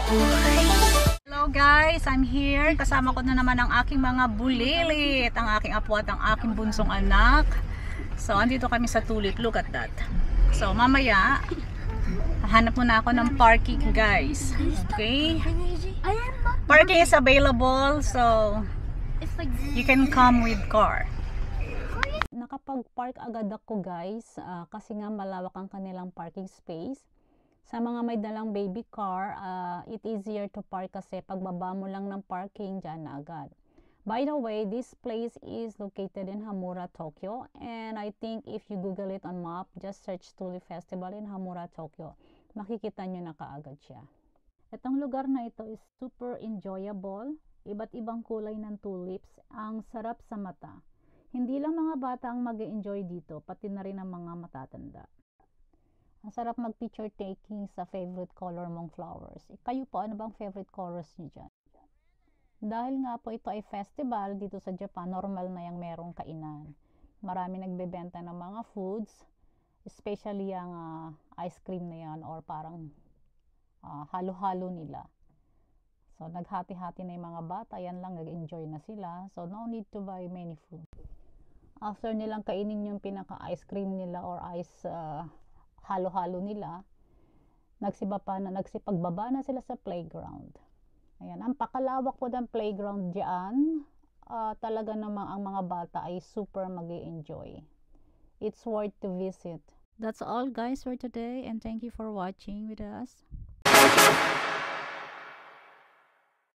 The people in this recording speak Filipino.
Hello guys, I'm here. Kasama ko na naman ang aking mga bulilit, ang aking apo at ang aking bunsong anak. So, andito kami sa Tulip. Look at that. So, mamaya, hahanap muna ako ng parking guys. Okay? Parking is available, so you can come with car. Nakapag-park agad ako guys, kasi nga malawak ang kanilang parking space. Sa mga may dalang baby car, it easier to park kasi pagbaba mo lang ng parking, dyan na agad. By the way, this place is located in Hamura, Tokyo. And I think if you Google it on map, just search Tulip Festival in Hamura, Tokyo. Makikita nyo na kaagad siya. Itong lugar na ito is super enjoyable. Iba't ibang kulay ng tulips. Ang sarap sa mata. Hindi lang mga bata ang mag-enjoy dito, pati na rin ang mga matatanda. Ang sarap mag-picture taking sa favorite color mong flowers. Kayo po, ano bang favorite colors niyo dyan? Dahil nga po ito ay festival dito sa Japan, normal na yung merong kainan. Marami nagbebenta ng mga foods, especially yung ice cream na yan or parang halo-halo nila. So, naghati-hati na yung mga bata, yan lang, nag-enjoy na sila. So, no need to buy many food. After nilang kainin yung pinaka-ice cream nila or ice halo-halo nila, nagsipagbaba na sila sa playground. Ayan, ang pakalawak po ng playground diyan. Talaga namang ang mga bata ay super mag-enjoy. It's worth to visit. That's all guys for today, and thank you for watching with us.